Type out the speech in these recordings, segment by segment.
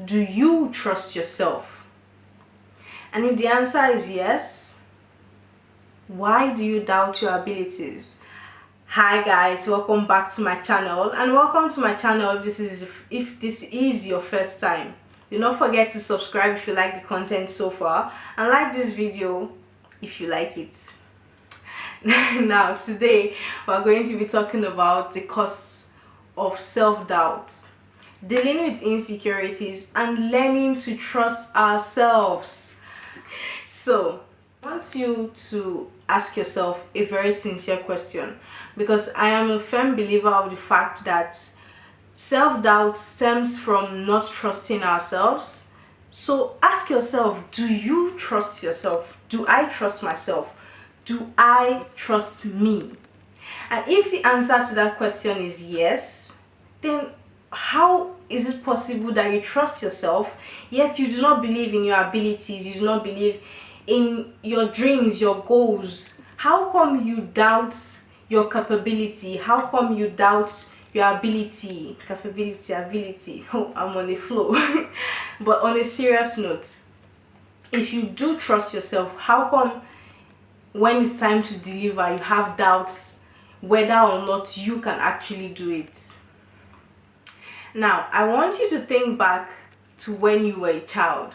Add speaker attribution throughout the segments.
Speaker 1: do you trust yourself? And if the answer is yes, why do you doubt your abilities? Hi guys, welcome back to my channel, and welcome to my channel if this is your first time. Do not forget to subscribe if you like the content so far, and like this video if you like it. Now today we're going to be talking about the costs of self-doubt, dealing with insecurities, and learning to trust ourselves. So I want you to ask yourself a very sincere question, because I am a firm believer of the fact that self-doubt stems from not trusting ourselves. So ask yourself, do you trust yourself? Do I trust myself? Do I trust me? And if the answer to that question is yes, then how is it possible that you trust yourself yet you do not believe in your abilities, you do not believe in your dreams, your goals? How come you doubt your capability? How come you doubt your ability? Oh, I'm on the flow. But on a serious note, if you do trust yourself, how come when it's time to deliver you have doubts whether or not you can actually do it? Now, I want you to think back to when you were a child.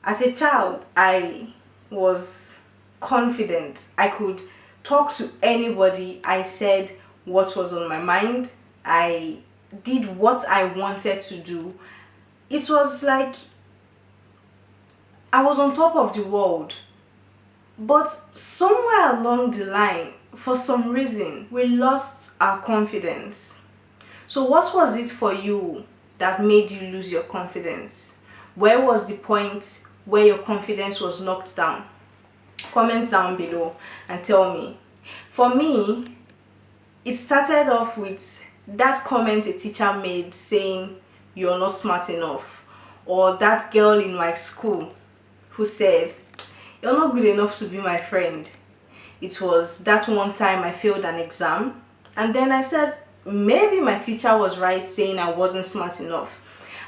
Speaker 1: As a child, I was confident. I could talk to anybody. I said what was on my mind. I did what I wanted to do. It was like I was on top of the world. But somewhere along the line, for some reason, we lost our confidence. So what was it for you that made you lose your confidence? Where was the point where your confidence was knocked down? Comment down below and tell me. For me, it started off with that comment a teacher made saying you're not smart enough, or that girl in my school who said you're not good enough to be my friend. It was that one time I failed an exam, and then I said maybe my teacher was right saying I wasn't smart enough.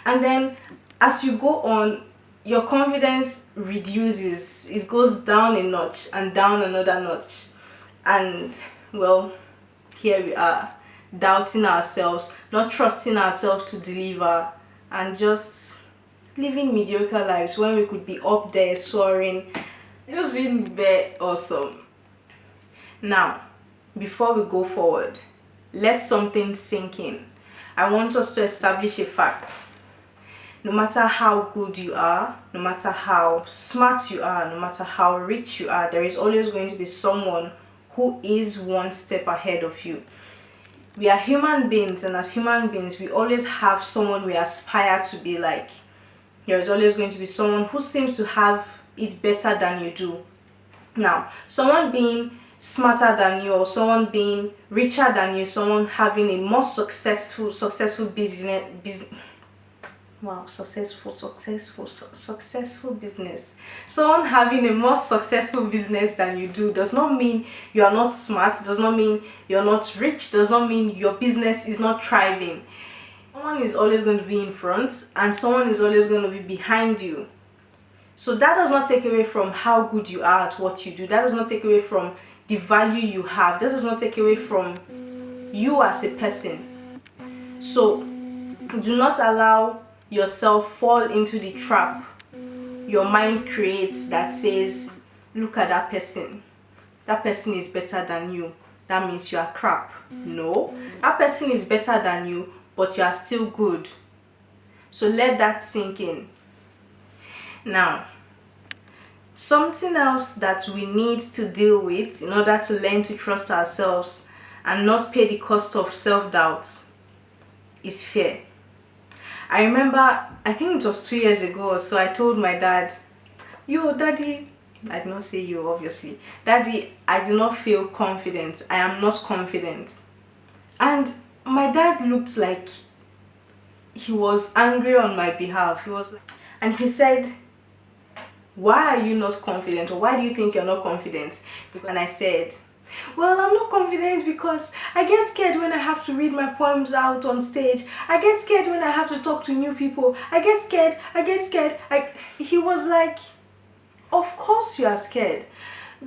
Speaker 1: And then as you go on, your confidence reduces. It goes down a notch and down another notch. And well, here we are, doubting ourselves, not trusting ourselves to deliver, and just living mediocre lives when we could be up there soaring. It's been very awesome. Now, before we go forward, let something sink in. I want us to establish a fact. No matter how good you are, no matter how smart you are, no matter how rich you are, there is always going to be someone who is one step ahead of you. We are human beings, and as human beings, we always have someone we aspire to be like. There is always going to be someone who seems to have it better than you do. Now, someone being smarter than you, or someone being richer than you, someone having a more successful business, someone having a more successful business than you do does not mean you are not smart, does not mean you're not rich, does not mean your business is not thriving. Someone is always going to be in front, and someone is always going to be behind you. So that does not take away from how good you are at what you do. That does not take away from the value you have. That does not take away from you as a person. So do not allow yourself fall into the trap your mind creates that says, look at that person is better than you, that means you are crap. No, that person is better than you, but you are still good. So let that sink in. Now, something else that we need to deal with in order to learn to trust ourselves and not pay the cost of self-doubt is fear. I remember, I think it was 2 years ago or so, I told my dad, yo, daddy, I did not say you obviously, daddy, I do not feel confident. I am not confident. And my dad looked like he was angry on my behalf. And he said, why are you not confident, or why do you think you're not confident? And I said, Well, I'm not confident because I get scared when I have to read my poems out on stage. I get scared when I have to talk to new people. I get scared. He was like, of course you are scared.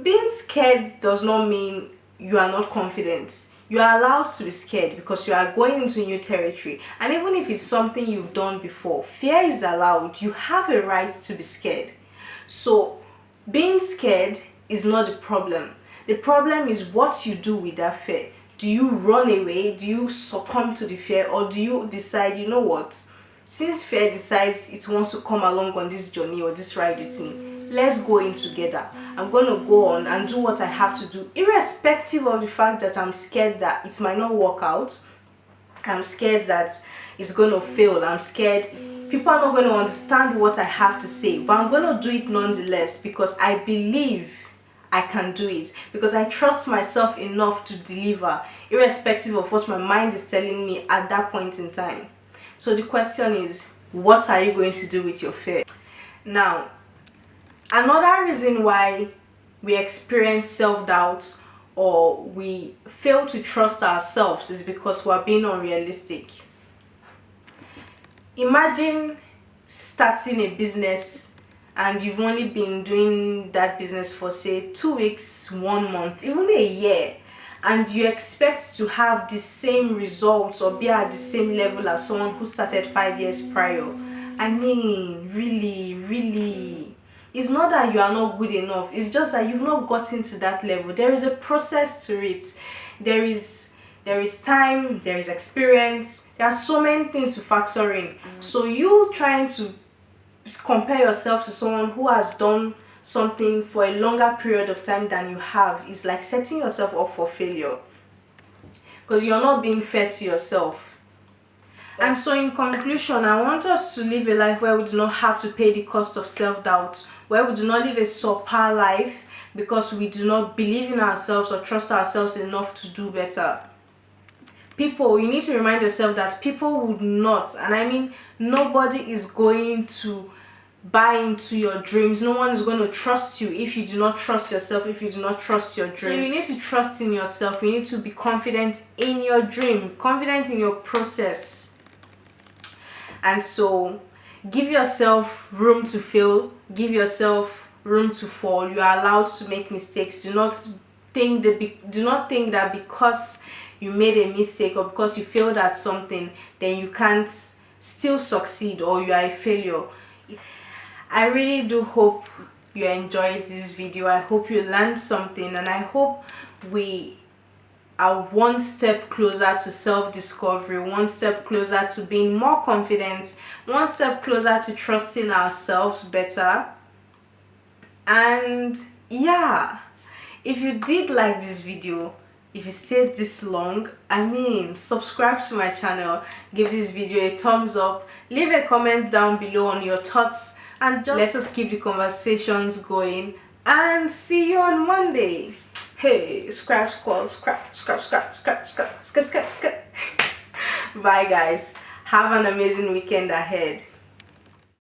Speaker 1: Being scared does not mean you are not confident. You are allowed to be scared because you are going into new territory. And even if it's something you've done before, fear is allowed. You have a right to be scared. So being scared is not the problem. The problem is what you do with that fear. Do you run away? Do you succumb to the fear? Or do you decide, you know what? Since fear decides it wants to come along on this journey or this ride with me, let's go in together. I'm going to go on and do what I have to do, irrespective of the fact that I'm scared that it might not work out. I'm scared that it's going to fail. I'm scared people are not going to understand what I have to say, but I'm going to do it nonetheless because I believe I can do it, because I trust myself enough to deliver, irrespective of what my mind is telling me at that point in time. So the question is, what are you going to do with your fear? Now, another reason why we experience self-doubt or we fail to trust ourselves is because we're being unrealistic. Imagine starting a business and you've only been doing that business for say 2 weeks, 1 month, even a year, and you expect to have the same results or be at the same level as someone who started 5 years prior. I mean, really, it's not that you are not good enough, it's just that you've not gotten to that level. There is a process to it. There is time, there is experience, there are so many things to factor in. So you trying to compare yourself to someone who has done something for a longer period of time than you have is like setting yourself up for failure, because you're not being fair to yourself. And so in conclusion, I want us to live a life where we do not have to pay the cost of self-doubt, where we do not live a subpar life because we do not believe in ourselves or trust ourselves enough to do better. People, you need to remind yourself that people would not, and I mean nobody is going to buy into your dreams. No one is going to trust you if you do not trust yourself, if you do not trust your dreams. So you need to trust in yourself. You need to be confident in your dream, confident in your process. And so give yourself room to fail, give yourself room to fall. You are allowed to make mistakes. Do not think that because you made a mistake or because you failed at something, then you can't still succeed or you are a failure. I really do hope you enjoyed this video. I hope you learned something, and I hope we are one step closer to self-discovery, one step closer to being more confident, one step closer to trusting ourselves better. And yeah, if you did like this video, if it stays this long, I mean, subscribe to my channel, give this video a thumbs up, leave a comment down below on your thoughts, and just let us keep the conversations going, and see you on Monday. Hey, scrap. Bye guys, have an amazing weekend ahead.